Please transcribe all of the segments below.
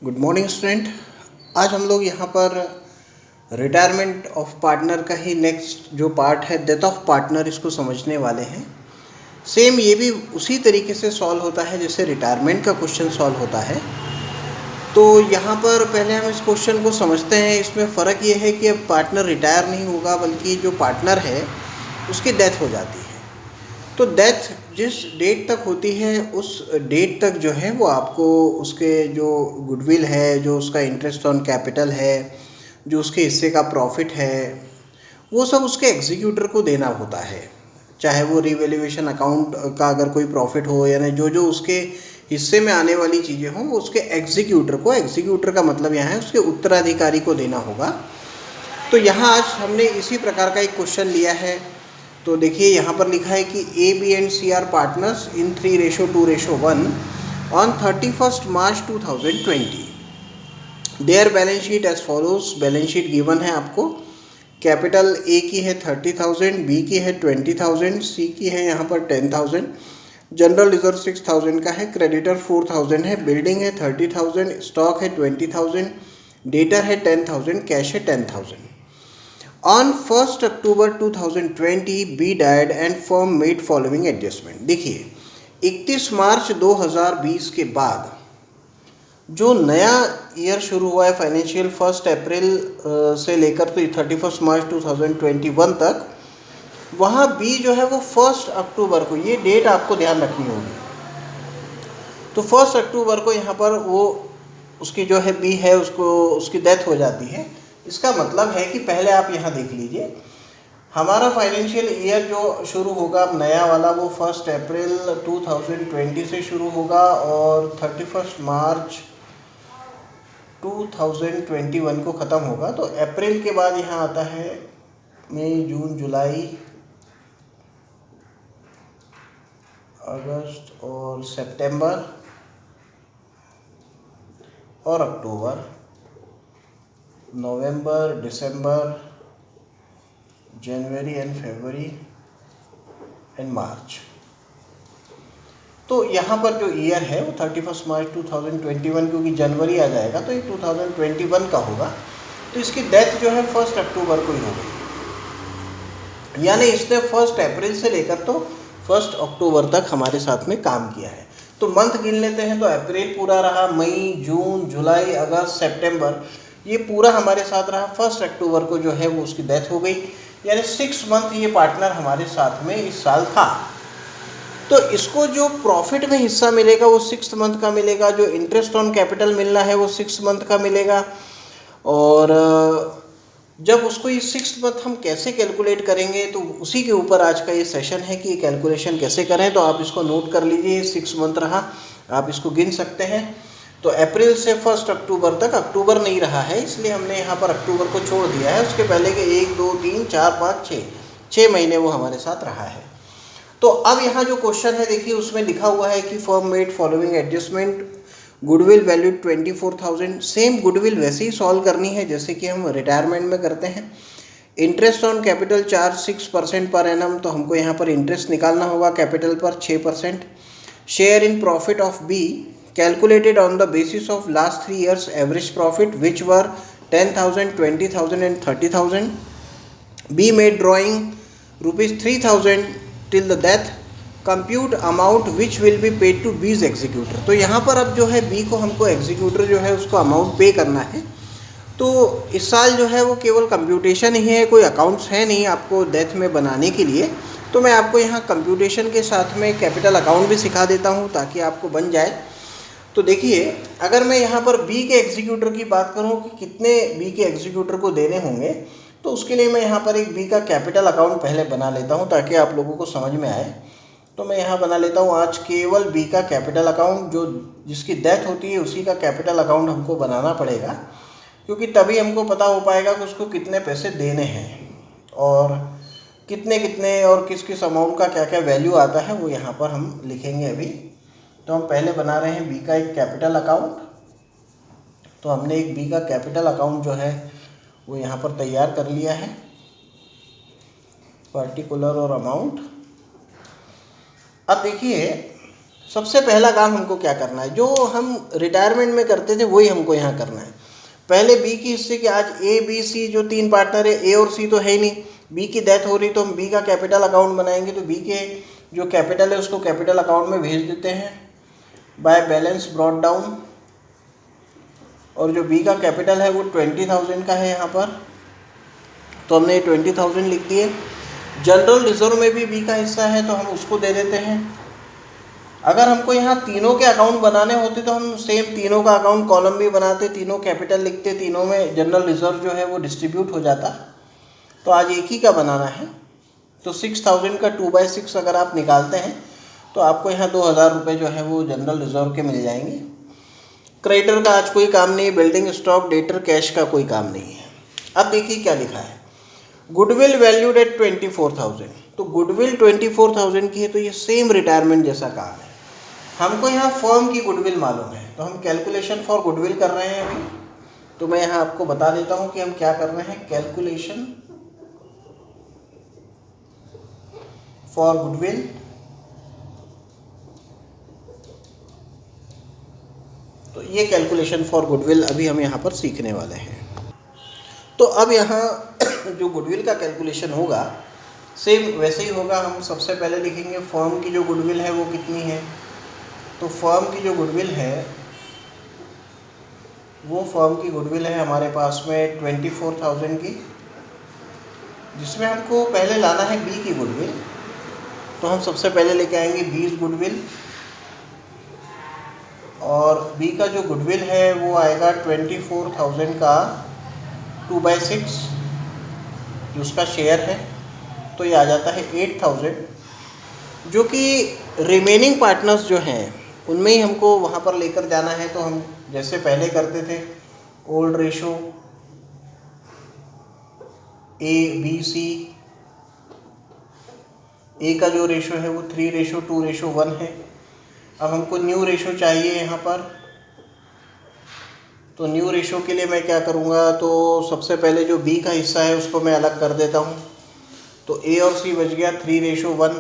Good morning student. आज हम लोग यहाँ पर रिटायरमेंट ऑफ पार्टनर का ही नेक्स्ट जो पार्ट है डेथ ऑफ पार्टनर इसको समझने वाले हैं। सेम ये भी उसी तरीके से सॉल्व होता है जैसे रिटायरमेंट का क्वेश्चन सॉल्व होता है। तो यहाँ पर पहले हम इस क्वेश्चन को समझते हैं। इसमें फ़र्क ये है कि अब पार्टनर रिटायर नहीं होगा बल्कि जो पार्टनर है उसकी डेथ हो जाती है। तो डेथ जिस डेट तक होती है उस डेट तक जो है वो आपको उसके जो गुडविल है, जो उसका इंटरेस्ट ऑन कैपिटल है, जो उसके हिस्से का प्रॉफिट है, वो सब उसके एग्जीक्यूटर को देना होता है। चाहे वो रिवैल्यूएशन अकाउंट का अगर कोई प्रॉफिट हो, यानी जो जो उसके हिस्से में आने वाली चीज़ें हों वो उसके एग्जीक्यूटर को, एग्जीक्यूटर का मतलब यहाँ है उसके उत्तराधिकारी को देना होगा। तो यहाँ आज हमने इसी प्रकार का एक क्वेश्चन लिया है। तो देखिए यहाँ पर लिखा है कि A B and C are partners in 3:2:1 on 31 March 2020। Their balance sheet as follows. Balance sheet given है आपको। कैपिटल ए की है 30,000, बी की है 20,000, सी की है यहाँ पर 10,000, जनरल रिजर्व 6,000 का है, क्रेडिटर 4,000 है, बिल्डिंग है 30,000, स्टॉक है 20,000, डेटर है 10,000, कैश है 10,000। On 1st October 2020, B died and firm made following adjustment। देखिए 31 मार्च 2020 के बाद जो नया ईयर शुरू हुआ है फाइनेंशियल 1 अप्रैल से लेकर तो 31 मार्च 2021 तक, वहाँ बी जो है वो 1 अक्टूबर को, ये डेट आपको ध्यान रखनी होगी। तो 1 अक्टूबर को यहाँ पर वो उसकी जो है बी है उसको उसकी डेथ हो जाती है। इसका मतलब है कि पहले आप यहाँ देख लीजिए, हमारा फाइनेंशियल ईयर जो शुरू होगा अब नया वाला वो 1 अप्रैल 2020 से शुरू होगा और 31 मार्च 2021 को ख़त्म होगा। तो अप्रैल के बाद यहाँ आता है मई, जून, जुलाई, अगस्त और सितंबर और अक्टूबर, नवंबर, दिसंबर, जनवरी एंड फरवरी एंड मार्च। तो यहाँ पर जो ईयर है वो 31 मार्च 2021, क्योंकि जनवरी आ जाएगा तो ये 2021 का होगा। तो इसकी डेथ जो है 1 अक्टूबर को ही हो गई, यानी इसने 1 अप्रैल से लेकर तो 1 अक्टूबर तक हमारे साथ में काम किया है। तो मंथ गिन लेते हैं तो अप्रैल पूरा रहा, मई, जून, जुलाई, अगस्त, सितंबर, ये पूरा हमारे साथ रहा। 1 अक्टूबर को जो है वो उसकी डेथ हो गई, यानी 6 मंथ ये पार्टनर हमारे साथ में इस साल था। तो इसको जो प्रॉफिट में हिस्सा मिलेगा वो 6 मंथ का मिलेगा, जो इंटरेस्ट ऑन कैपिटल मिलना है वो 6 मंथ का मिलेगा। और जब उसको ये 6 मंथ हम कैसे कैलकुलेट करेंगे तो उसी के ऊपर आज का ये सेशन है कि ये कैलकुलेशन कैसे करें। तो आप इसको नोट कर लीजिए, 6 मंथ रहा, आप इसको गिन सकते हैं। तो अप्रैल से 1 अक्टूबर तक, अक्टूबर नहीं रहा है इसलिए हमने यहाँ पर अक्टूबर को छोड़ दिया है। उसके पहले के 1, 2, 3, 4, 5, 6 महीने वो हमारे साथ रहा है। तो अब यहाँ जो क्वेश्चन है देखिए उसमें लिखा हुआ है कि firm made following adjustment, goodwill valued 24,000। Same goodwill वैसे ही सॉल्व करनी है जैसे कि हम रिटायरमेंट में करते हैं। Interest on capital charge 6% per annum, तो हमको यहाँ पर इंटरेस्ट निकालना होगा कैपिटल पर 6%। Share in profit of B calculated on the basis of last 3 years average profit which were 10,000, 20,000 and 30,000। B made drawing ₹3,000 till the death, compute amount which will be paid to B's executor. तो यहाँ पर अब जो है B को हमको executor जो है उसको अमाउंट पे करना है। तो इस साल जो है वो केवल कंप्यूटेशन ही है, कोई अकाउंट्स है नहीं आपको डेथ में बनाने के लिए। तो मैं आपको यहाँ कंप्यूटेशन के साथ में कैपिटल अकाउंट भी सिखा देता हूँ ताकि आपको बन जाए। तो देखिए अगर मैं यहाँ पर बी के एग्जीक्यूटर की बात करूँ कि कितने बी के एग्जीक्यूटर को देने होंगे, तो उसके लिए मैं यहाँ पर एक बी का कैपिटल अकाउंट पहले बना लेता हूँ ताकि आप लोगों को समझ में आए। तो मैं यहाँ बना लेता हूँ आज केवल बी का कैपिटल अकाउंट, जो जिसकी डेथ होती है उसी का कैपिटल अकाउंट हमको बनाना पड़ेगा, क्योंकि तभी हमको पता हो पाएगा कि उसको कितने पैसे देने हैं और कितने कितने और किस किस अमाउंट का क्या क्या वैल्यू आता है वो यहाँ पर हम लिखेंगे अभी। तो हम पहले बना रहे हैं बी का एक कैपिटल अकाउंट। तो हमने एक बी का कैपिटल अकाउंट जो है वो यहाँ पर तैयार कर लिया है, पर्टिकुलर और अमाउंट। अब देखिए सबसे पहला काम हमको क्या करना है, जो हम रिटायरमेंट में करते थे वही हमको यहाँ करना है। पहले बी की हिस्से के, आज ए बी सी जो 3 पार्टनर है, ए और सी तो है ही नहीं, बी की डेथ हो रही तो हम बी का कैपिटल अकाउंट बनाएंगे। तो बी के जो कैपिटल है उसको कैपिटल अकाउंट में भेज देते हैं बाय बैलेंस ब्रॉट डाउन। और जो बी का कैपिटल है वो 20,000 का है यहाँ पर, तो हमने 20,000 लिख दिए। जनरल रिजर्व में भी बी का हिस्सा है तो हम उसको दे देते हैं। अगर हमको यहाँ तीनों के अकाउंट बनाने होते तो हम सेम तीनों का अकाउंट कॉलम भी बनाते, तीनों कैपिटल लिखते, तीनों में जनरल रिजर्व जो है वो डिस्ट्रीब्यूट हो जाता। तो आज एक ही का बनाना है, तो 6,000 का 2/6 अगर आप निकालते हैं तो आपको यहाँ 2,000 रुपये जो है वो जनरल रिजर्व के मिल जाएंगे। क्रेडिटर का आज कोई काम नहीं, बिल्डिंग स्टॉक डेटर कैश का कोई काम नहीं है। अब देखिए क्या लिखा है, गुडविल वैल्यूड एट 24,000। तो गुडविल 24,000 की है, तो ये सेम रिटायरमेंट जैसा काम है। हमको यहाँ फर्म की गुडविल मालूम है तो हम कैलकुलेशन फॉर गुडविल कर रहे हैं अभी। तो मैं यहाँ आपको बता देता हूँ कि हम क्या कर रहे हैं, कैलकुलेशन फॉर गुडविल। तो ये कैलकुलेशन फॉर गुडविल अभी हम यहाँ पर सीखने वाले हैं। तो अब यहाँ जो गुडविल का कैलकुलेशन होगा सेम वैसे ही होगा। हम सबसे पहले लिखेंगे फर्म की जो गुडविल है वो कितनी है। तो फर्म की जो गुडविल है वो फर्म की गुडविल है हमारे पास में 24,000 की, जिसमें हमको पहले लाना है बी की गुडविल। तो हम सबसे पहले लेके आएंगे 20 गुडविल, और बी का जो गुडविल है वो आएगा 24,000 का 2/6 जो उसका शेयर है, तो ये आ जाता है 8,000। जो कि रिमेनिंग पार्टनर्स जो हैं उनमें ही हमको वहाँ पर लेकर जाना है। तो हम जैसे पहले करते थे, old ratio A B C, A का जो रेशो है वो 3:2:1 है। अब हमको न्यू रेशो चाहिए यहाँ पर। तो न्यू रेशो के लिए मैं क्या करूँगा, तो सबसे पहले जो बी का हिस्सा है उसको मैं अलग कर देता हूँ। तो ए और सी बच गया 3:1,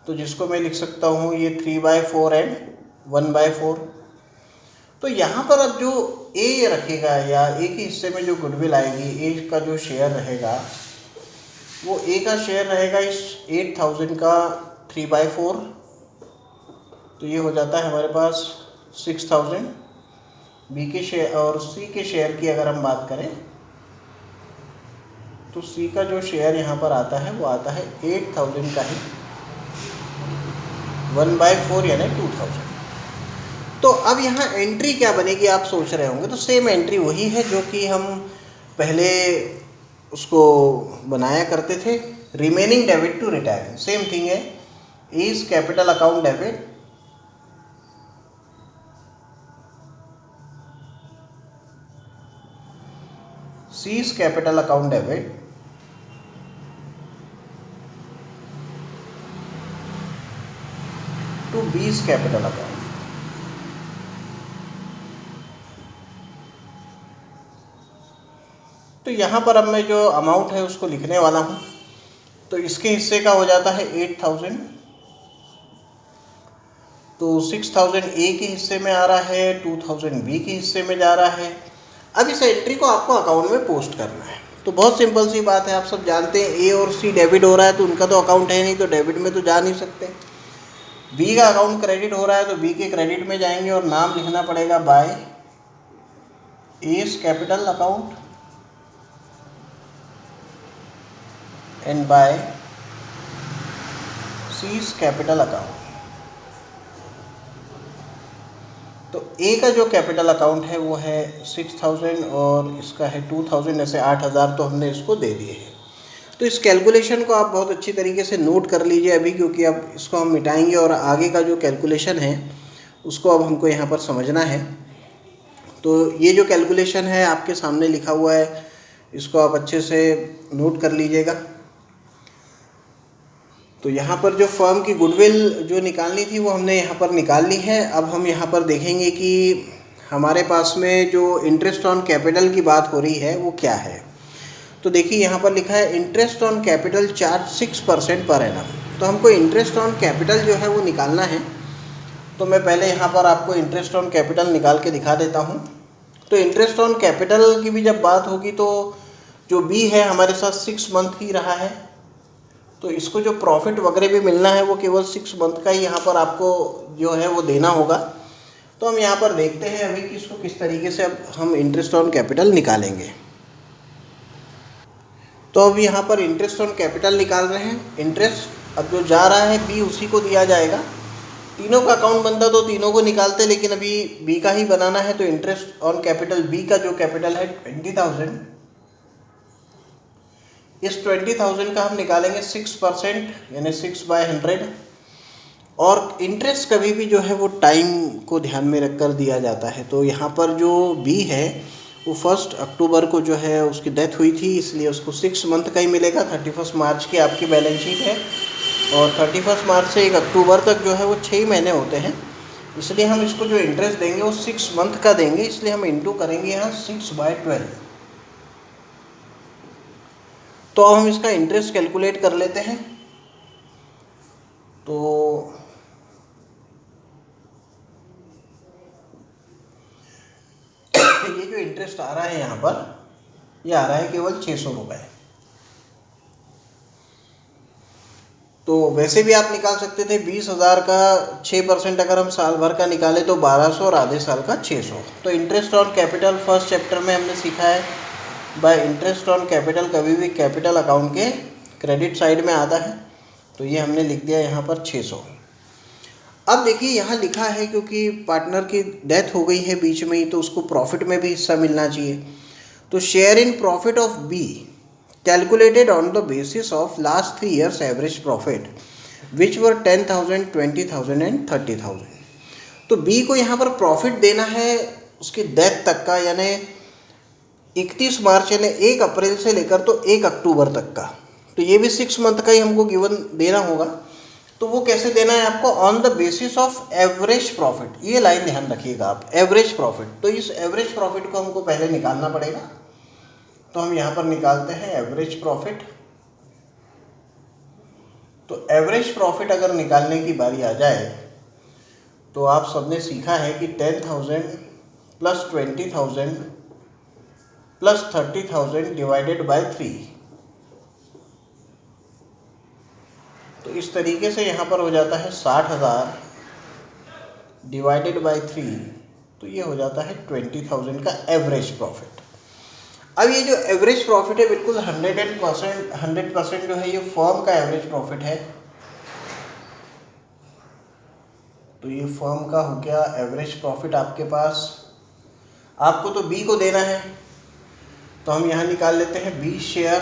तो जिसको मैं लिख सकता हूँ ये 3/4 एंड 1/4। तो यहाँ पर अब जो ए रखेगा या ए के हिस्से में जो गुडविल आएगी, ए का जो शेयर रहेगा वो ए का शेयर रहेगा इस 8,000 का 3/4। तो ये हो जाता है हमारे पास 6,000। बी के शेयर और सी के शेयर की अगर हम बात करें तो सी का जो शेयर यहाँ पर आता है वो आता है 8,000 का ही 1/4 यानी 2,000। तो अब यहाँ एंट्री क्या बनेगी आप सोच रहे होंगे। तो सेम एंट्री वही है जो कि हम पहले उसको बनाया करते थे, remaining debit to retiring, same thing है। Is capital account debit C's capital account debit to B's capital account। तो यहाँ पर अब मैं जो अमाउंट है उसको लिखने वाला हूँ। तो इसके हिस्से का हो जाता है 8,000, तो 6,000 ए के हिस्से में आ रहा है, 2,000 बी के हिस्से में जा रहा है। अब इस एंट्री को आपको अकाउंट में पोस्ट करना है। तो बहुत सिंपल सी बात है, आप सब जानते हैं ए और सी डेबिट हो रहा है तो उनका तो अकाउंट है नहीं, तो डेबिट में तो जा नहीं सकते। बी का अकाउंट क्रेडिट हो रहा है तो बी के क्रेडिट में जाएंगे और नाम लिखना पड़ेगा by S capital account and by C's capital account. तो ए का जो कैपिटल अकाउंट है वो है 6,000 और इसका है 2,000, ऐसे 8,000 तो हमने इसको दे दिए हैं। तो इस कैलकुलेशन को आप बहुत अच्छी तरीके से नोट कर लीजिए अभी, क्योंकि अब इसको हम मिटाएंगे और आगे का जो कैलकुलेशन है उसको अब हमको यहाँ पर समझना है। तो ये जो कैलकुलेशन है आपके सामने लिखा हुआ है, इसको आप अच्छे से नोट कर लीजिएगा। तो यहाँ पर जो फर्म की गुडविल जो निकालनी थी वो हमने यहाँ पर निकाल ली है। अब हम यहाँ पर देखेंगे कि हमारे पास में जो इंटरेस्ट ऑन कैपिटल की बात हो रही है वो क्या है। तो देखिए यहाँ पर लिखा है interest on capital charge 6% per annum. तो हमको इंटरेस्ट ऑन कैपिटल जो है वो निकालना है। तो मैं पहले यहाँ पर आपको इंटरेस्ट ऑन कैपिटल निकाल के दिखा देता हूँ। तो इंटरेस्ट ऑन कैपिटल की भी जब बात होगी तो जो बी है हमारे साथ 6 मंथ ही रहा है, तो इसको जो प्रॉफिट वगैरह भी मिलना है वो केवल 6 मंथ का ही यहाँ पर आपको जो है वो देना होगा। तो हम यहाँ पर देखते हैं अभी कि इसको किस तरीके से अब हम इंटरेस्ट ऑन कैपिटल निकालेंगे। तो अब यहाँ पर इंटरेस्ट ऑन कैपिटल निकाल रहे हैं। इंटरेस्ट अब जो जा रहा है बी उसी को दिया जाएगा। तीनों का अकाउंट बनता तो तीनों को निकालते, लेकिन अभी बी का ही बनाना है। तो इंटरेस्ट ऑन कैपिटल बी का जो कैपिटल है 20,000, इस 20,000 का हम निकालेंगे 6%, यानी 6/100। और इंटरेस्ट कभी भी जो है वो टाइम को ध्यान में रखकर दिया जाता है। तो यहाँ पर जो बी है वो 1 अक्टूबर को जो है उसकी डेथ हुई थी, इसलिए उसको 6 मंथ का ही मिलेगा। 31 मार्च की आपकी बैलेंस शीट है और 31 मार्च से 1 अक्टूबर तक जो है वो 6 महीने होते हैं, इसलिए हम इसको जो इंटरेस्ट देंगे वो 6 मंथ का देंगे। इसलिए हम इंटू करेंगे यहाँ 6/12। तो अब हम इसका इंटरेस्ट कैलकुलेट कर लेते हैं। तो ये जो इंटरेस्ट आ रहा है यहाँ पर, ये आ रहा है केवल 600 रुपये। तो वैसे भी आप निकाल सकते थे 20,000 का 6% अगर हम साल भर का निकाले तो 1200 और आधे साल का 600। तो interest on capital first chapter में हमने सीखा है बाय इंटरेस्ट ऑन कैपिटल कभी भी कैपिटल अकाउंट के क्रेडिट साइड में आता है। तो ये हमने लिख दिया यहाँ पर 600। अब देखिए यहाँ लिखा है क्योंकि पार्टनर की डेथ हो गई है बीच में ही, तो उसको प्रॉफिट में भी हिस्सा मिलना चाहिए। तो share in profit of B calculated on the basis of last 3 years average profit which were 10,000, 20,000 and 30,000। तो बी को यहाँ पर प्रॉफिट देना है उसकी डेथ तक का, यानी 31 मार्च यानी 1 अप्रैल से लेकर तो 1 अक्टूबर तक का। तो ये भी 6 मंथ का ही हमको गिवन देना होगा। तो वो कैसे देना है आपको? On the basis of average profit. ये लाइन ध्यान रखिएगा आप, एवरेज प्रॉफिट। तो इस एवरेज प्रॉफिट को हमको पहले निकालना पड़ेगा। तो हम यहाँ पर निकालते हैं एवरेज प्रॉफिट। तो एवरेज प्रॉफिट अगर निकालने की बारी आ जाए तो आप सबने सीखा है कि 10,000 प्लस 20,000 प्लस 30,000 डिवाइडेड बाय 3। तो इस तरीके से यहाँ पर हो जाता है 60,000 डिवाइडेड बाय 3। तो ये हो जाता है 20,000 का एवरेज प्रॉफिट। अब ये जो एवरेज प्रॉफिट है बिल्कुल 100% जो है ये फर्म का एवरेज प्रॉफिट है। तो ये फर्म का हो गया एवरेज प्रॉफिट आपके पास। आपको तो बी को देना है, तो हम यहाँ निकाल लेते हैं बी शेयर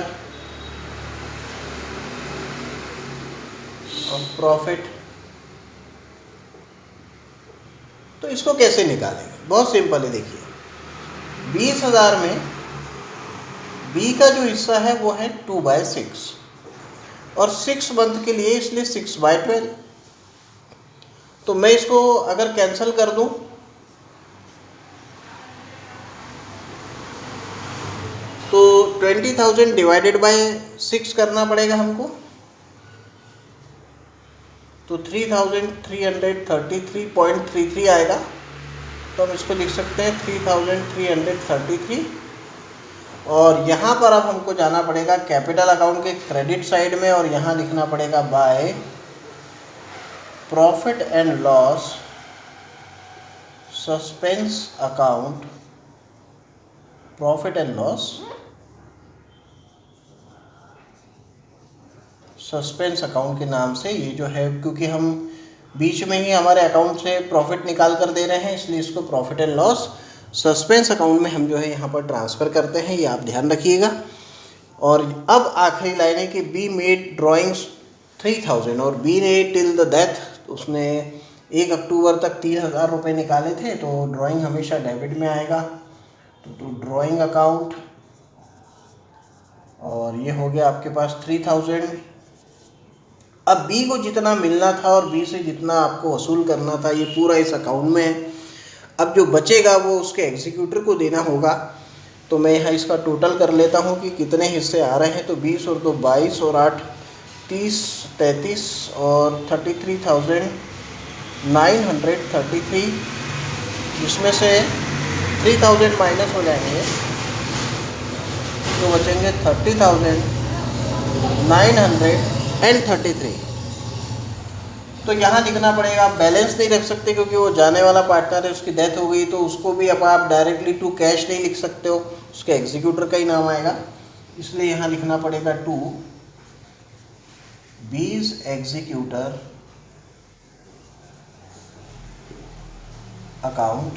ऑफ प्रॉफिट। तो इसको कैसे निकालेंगे? बहुत सिंपल है। देखिए 20,000 में बी का जो हिस्सा है वो है 2/6 और 6 मंथ के लिए इसलिए 6/12। तो मैं इसको अगर कैंसिल कर दूं तो 20,000 डिवाइडेड बाय 6 करना पड़ेगा हमको। तो 3,333.33 आएगा। तो हम इसको लिख सकते हैं 3,333। और यहाँ पर अब हमको जाना पड़ेगा कैपिटल अकाउंट के क्रेडिट साइड में और यहाँ लिखना पड़ेगा by profit and loss suspense account, profit and loss suspense account के नाम से ये जो है, क्योंकि हम बीच में ही हमारे अकाउंट से प्रॉफिट निकाल कर दे रहे हैं इसलिए इसको profit and loss suspense account में हम जो है यहाँ पर ट्रांसफ़र करते हैं। ये आप ध्यान रखिएगा। और अब आखिरी लाइन है कि बी मेड ड्राइंग्स 3,000 और बी ने टिल द डेथ उसने 1 अक्टूबर तक 3,000 रुपये निकाले थे। तो ड्राइंग हमेशा डेबिट में आएगा। तो ड्राइंग अकाउंट और ये हो गया आपके पास 3,000। अब बी को जितना मिलना था और बी से जितना आपको वसूल करना था ये पूरा इस अकाउंट में है। अब जो बचेगा वो उसके एग्जीक्यूटर को देना होगा। तो मैं यहाँ इसका टोटल कर लेता हूँ कि कितने हिस्से आ रहे हैं। तो 20 और 2 22 और 8 30 33 और 33,000 933, जिसमें से 3000 माइनस हो जाएंगे तो बचेंगे 30,933। तो यहाँ लिखना पड़ेगा, आप बैलेंस नहीं रख सकते क्योंकि वो जाने वाला पार्टनर है, उसकी डेथ हो गई, तो उसको भी अब आप डायरेक्टली टू कैश नहीं लिख सकते हो, उसके एग्जीक्यूटर का ही नाम आएगा, इसलिए यहाँ लिखना पड़ेगा टू बीज एग्जीक्यूटर अकाउंट,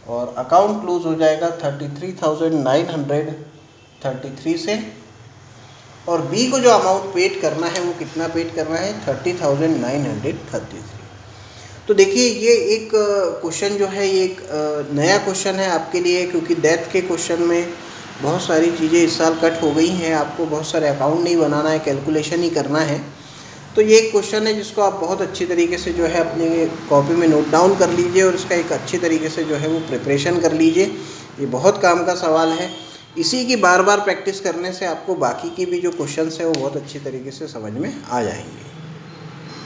और अकाउंट क्लोज हो जाएगा 33,933 से। और बी को जो अमाउंट पेड करना है वो कितना पेड करना है, 30,933। तो देखिए ये एक क्वेश्चन जो है ये एक नया क्वेश्चन है आपके लिए, क्योंकि डेथ के क्वेश्चन में बहुत सारी चीज़ें इस साल कट हो गई हैं, आपको बहुत सारे अकाउंट नहीं बनाना है, कैलकुलेशन ही करना है। तो ये एक क्वेश्चन है जिसको आप बहुत अच्छी तरीके से जो है अपनी कॉपी में नोट डाउन कर लीजिए और इसका एक अच्छी तरीके से जो है वो प्रिपरेशन कर लीजिए। ये बहुत काम का सवाल है, इसी की बार बार प्रैक्टिस करने से आपको बाकी की भी जो क्वेश्चंस है वो बहुत अच्छी तरीके से समझ में आ जाएंगे।